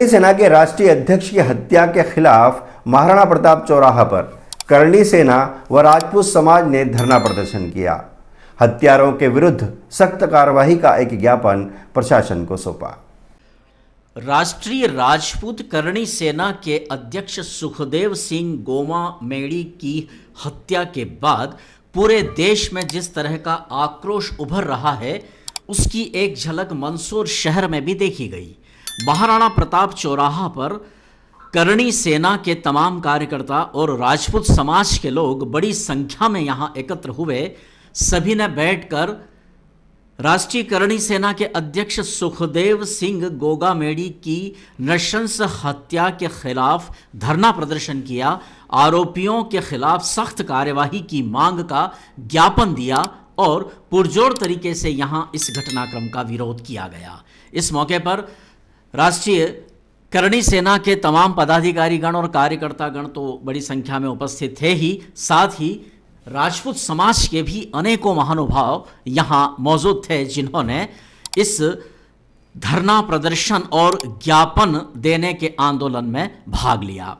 सेना के राष्ट्रीय अध्यक्ष की हत्या के खिलाफ महाराणा प्रताप चौराहा पर करणी सेना व राजपूत समाज ने धरना प्रदर्शन किया। हत्यारों के विरुद्ध सख्त कार्रवाई का एक ज्ञापन प्रशासन को सौंपा। राष्ट्रीय राजपूत करणी सेना के अध्यक्ष सुखदेव सिंह गोमामेड़ी की हत्या के बाद पूरे देश में जिस तरह का आक्रोश उभर रहा है, उसकी एक झलक मंदसौर शहर में भी देखी गई। महाराणा प्रताप चौराहा पर करणी सेना के तमाम कार्यकर्ता और राजपूत समाज के लोग बड़ी संख्या में यहां एकत्र हुए। सभी ने बैठकर राष्ट्रीय करणी सेना के अध्यक्ष सुखदेव सिंह गोगामेड़ी की नृशंस हत्या के खिलाफ धरना प्रदर्शन किया। आरोपियों के खिलाफ सख्त कार्यवाही की मांग का ज्ञापन दिया और पुरजोर तरीके से यहां इस घटनाक्रम का विरोध किया गया। इस मौके पर राष्ट्रीय करणी सेना के तमाम पदाधिकारीगण और कार्यकर्तागण तो बड़ी संख्या में उपस्थित थे ही, साथ ही राजपूत समाज के भी अनेकों महानुभाव यहां मौजूद थे, जिन्होंने इस धरना प्रदर्शन और ज्ञापन देने के आंदोलन में भाग लिया।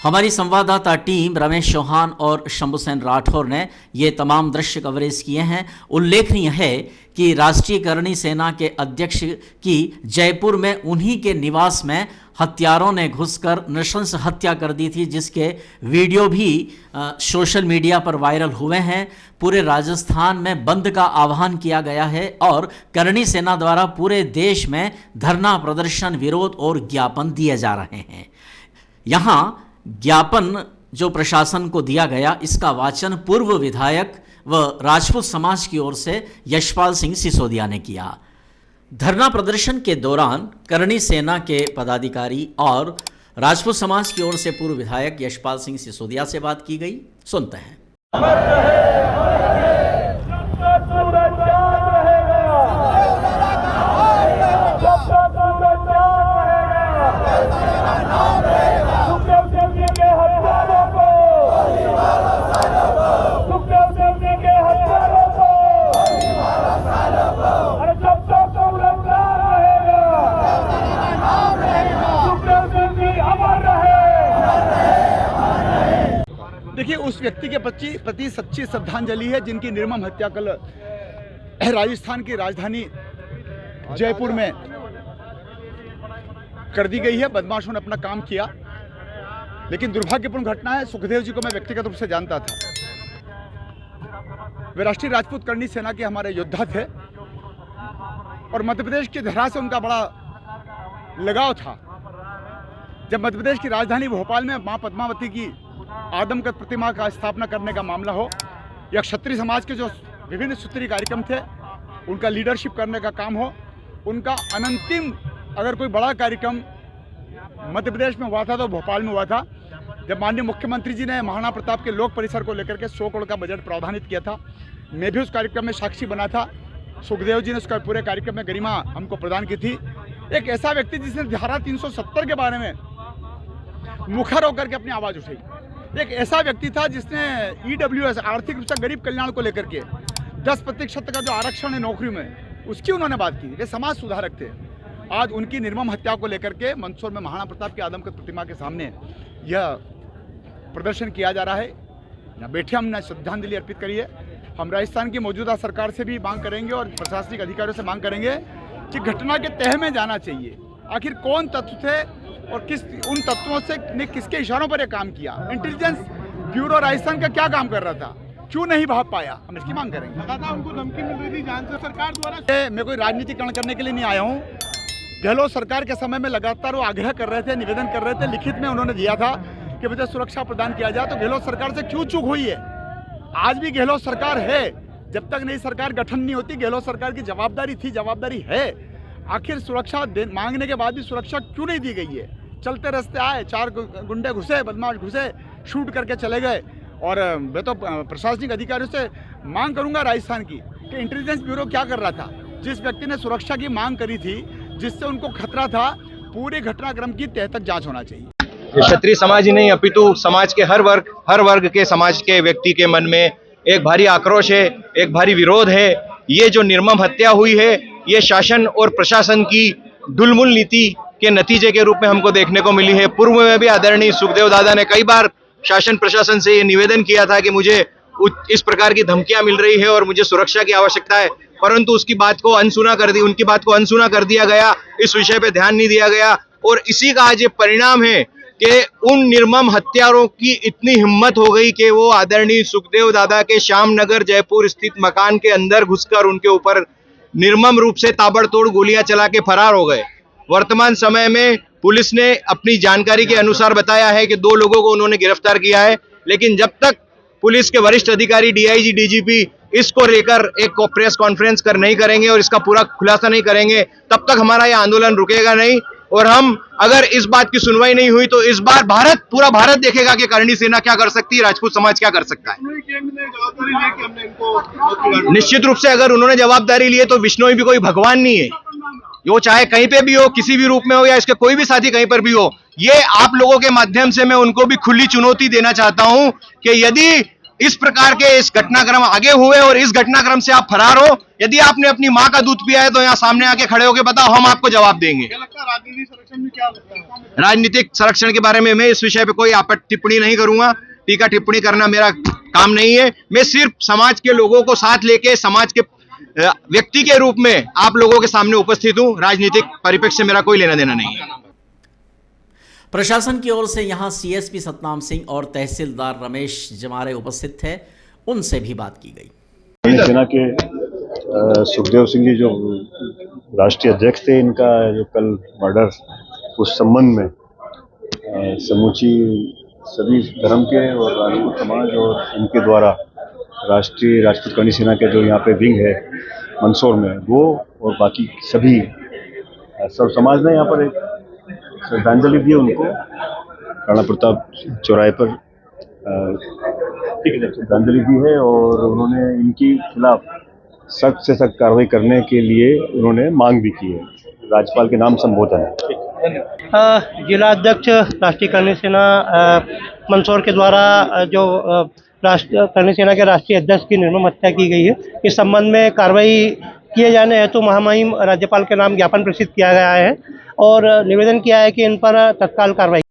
हमारी संवाददाता टीम रमेश चौहान और शंभुसेन राठौर ने ये तमाम दृश्य कवरेज किए हैं। उल्लेखनीय है कि राष्ट्रीय करणी सेना के अध्यक्ष की जयपुर में उन्हीं के निवास में हत्यारों ने घुसकर नृशंस हत्या कर दी थी, जिसके वीडियो भी सोशल मीडिया पर वायरल हुए हैं। पूरे राजस्थान में बंद का आह्वान किया गया है और करणी सेना द्वारा पूरे देश में धरना प्रदर्शन, विरोध और ज्ञापन दिए जा रहे हैं। यहाँ ज्ञापन जो प्रशासन को दिया गया, इसका वाचन पूर्व विधायक व राजपूत समाज की ओर से यशपाल सिंह सिसोदिया ने किया। धरना प्रदर्शन के दौरान करणी सेना के पदाधिकारी और राजपूत समाज की ओर से पूर्व विधायक यशपाल सिंह सिसोदिया से बात की गई। सुनते हैं। देखिए, उस व्यक्ति के प्रति सच्ची श्रद्धांजलि है जिनकी निर्मम हत्या कल राजस्थान की राजधानी जयपुर में कर दी गई है। बदमाशों ने अपना काम किया, लेकिन दुर्भाग्यपूर्ण घटना है। सुखदेव जी को मैं व्यक्तिगत रूप से जानता था। वे राष्ट्रीय राजपूत करणी सेना के हमारे योद्धा थे और मध्य प्रदेश की धरा से उनका बड़ा लगाव था। जब मध्य प्रदेश की राजधानी भोपाल में मां पद्मावती की आदमकद प्रतिमा का स्थापना करने का मामला हो, या क्षत्रिय समाज के जो विभिन्न सूत्री कार्यक्रम थे उनका लीडरशिप करने का काम हो, उनका अनंतिम अगर कोई बड़ा कार्यक्रम मध्य प्रदेश में हुआ था तो भोपाल में हुआ था, जब माननीय मुख्यमंत्री जी ने महाराणा प्रताप के लोक परिसर को लेकर के 100 करोड़ का बजट प्रावधानित किया था। मैं भी उस कार्यक्रम में साक्षी बना था। सुखदेव जी ने उसका पूरे कार्यक्रम में गरिमा हमको प्रदान की थी। एक ऐसा व्यक्ति जिसने धारा 370 के बारे में मुखर होकर के अपनी आवाज़ उठाई, एक ऐसा व्यक्ति था जिसने EWS आर्थिक रूप से गरीब कल्याण को लेकर के 10% का जो आरक्षण है नौकरी में, उसकी उन्होंने बात की। वे समाज सुधारक थे। आज उनकी निर्मम हत्या को लेकर के मंदसौर में महाराणा प्रताप की आदमकद प्रतिमा के सामने यह प्रदर्शन किया जा रहा है। यहाँ बैठे हमने श्रद्धांजलि अर्पित करी है। हम राजस्थान की मौजूदा सरकार से भी मांग करेंगे और प्रशासनिक अधिकारियों से मांग करेंगे कि घटना के तह में जाना चाहिए। आखिर कौन तत्व थे और किस उन तत्वों से ने किसके इशारों पर यह काम किया? इंटेलिजेंस ब्यूरो राजस्थान का क्या काम कर रहा था? क्यों नहीं भाग पाया? हम इसकी मांग करेंगे। लगातार उनको धमकी मिल रही थी जान से सरकार द्वारा। मैं कोई राजनीतिकरण करने के लिए नहीं आया हूँ। गहलोत सरकार के समय में लगातार वो आग्रह कर रहे थे, निवेदन कर रहे थे, लिखित में उन्होंने दिया था कि मुझे सुरक्षा प्रदान किया जाए। तो गहलोत सरकार से क्यों चूक हुई है? आज भी गहलोत सरकार है। जब तक नई सरकार गठन नहीं होती, गहलोत सरकार की जवाबदारी थी, जवाबदारी है। आखिर सुरक्षा मांगने के बाद भी सुरक्षा क्यों नहीं दी गई है? चलते रास्ते आए, 4 गुंडे घुसे, बदमाश घुसे, शूट करके चले गए। और मैं तो प्रशासनिक अधिकारियों से मांग करूंगा राजस्थान की कि इंटेलिजेंस ब्यूरो क्या कर रहा था? जिस व्यक्ति ने सुरक्षा की मांग करी थी, जिससे उनको खतरा था, पूरे घटनाक्रम की तह तक जांच होना चाहिए। क्षत्रिय समाज ही नहीं, अपितु समाज के हर वर्ग के समाज के व्यक्ति के मन में एक भारी आक्रोश है, एक भारी विरोध है। ये जो निर्मम हत्या हुई है, ये शासन और प्रशासन की ढुलमुल नीति के नतीजे के रूप में हमको देखने को मिली है। पूर्व में भी आदरणीय सुखदेव दादा ने कई बार शासन प्रशासन से ये निवेदन किया था कि मुझे इस प्रकार की धमकियां मिल रही है और मुझे सुरक्षा की आवश्यकता है, परंतु उनकी बात को अनसुना कर दिया गया। इस विषय पे ध्यान नहीं दिया गया और इसी का आज ये परिणाम है कि उन निर्मम हत्यारों की इतनी हिम्मत हो गई कि वो आदरणीय सुखदेव दादा के श्यामनगर जयपुर स्थित मकान के अंदर घुसकर उनके ऊपर निर्मम रूप से ताबड़तोड़ गोलियां चला के फरार हो गए। वर्तमान समय में पुलिस ने अपनी जानकारी के अनुसार बताया है कि 2 लोगों को उन्होंने गिरफ्तार किया है, लेकिन जब तक पुलिस के वरिष्ठ अधिकारी डीआईजी डीजीपी इसको लेकर एक प्रेस कॉन्फ्रेंस नहीं करेंगे और इसका पूरा खुलासा नहीं करेंगे, तब तक हमारा यह आंदोलन रुकेगा नहीं। और हम अगर इस बात की सुनवाई नहीं हुई तो इस बार पूरा भारत देखेगा कि करणी सेना क्या कर सकती है, राजपूत समाज क्या कर सकता है। निश्चित रूप से अगर उन्होंने जवाबदारी ली है तो विष्णु भी कोई भगवान नहीं है, वो चाहे कहीं पे भी हो, किसी भी रूप में हो या इसके कोई भी साथी कहीं पर भी हो। ये आप लोगों के माध्यम से मैं उनको भी खुली चुनौती देना चाहता हूं कि यदि इस प्रकार के इस घटनाक्रम आगे हुए और इस घटनाक्रम से आप फरार हो, यदि आपने अपनी मां का दूध पिया है तो यहाँ सामने आके खड़े होकर बताओ, हम आपको जवाब देंगे। राजनीतिक संरक्षण के बारे में मैं इस विषय पे कोई टिप्पणी नहीं करूंगा, टीका टिप्पणी करना मेरा काम नहीं है। मैं सिर्फ समाज के लोगों को साथ लेके समाज के व्यक्ति के रूप में आप लोगों के सामने उपस्थित हूं। राजनीतिक परिप्रेक्ष्य से मेरा कोई लेना देना नहीं है। प्रशासन की ओर से यहां सीएसपी सतनाम सिंह और तहसीलदार रमेश जमारे उपस्थित थे, उनसे भी बात की गई। सेना के सुखदेव सिंह जी जो राष्ट्रीय अध्यक्ष थे, इनका जो कल मर्डर, उस संबंध में समूची सभी धर्म के और राजपूत समाज और इनके द्वारा राष्ट्रीय राजपूत करणी सेना के जो यहाँ पे विंग है मंदसौर में, वो और बाकी सभी सब समाज ने यहाँ पर एक श्रद्धांजलि दी उनको राणा प्रताप चौराहे पर श्रद्धांजलि दी है और उन्होंने इनके खिलाफ सख्त से सख्त कार्रवाई करने के लिए उन्होंने मांग भी की है। राज्यपाल के नाम संबोधन है। जिला अध्यक्ष राष्ट्रीय करणी सेना मंदसौर के द्वारा जो राष्ट्रीय करणी सेना के राष्ट्रीय अध्यक्ष की निर्मम हत्या की गई है, इस संबंध में कार्रवाई किए जाने हेतु महामहिम राज्यपाल के नाम ज्ञापन प्रेषित किया गया है और निवेदन किया है कि इन पर तत्काल कार्रवाई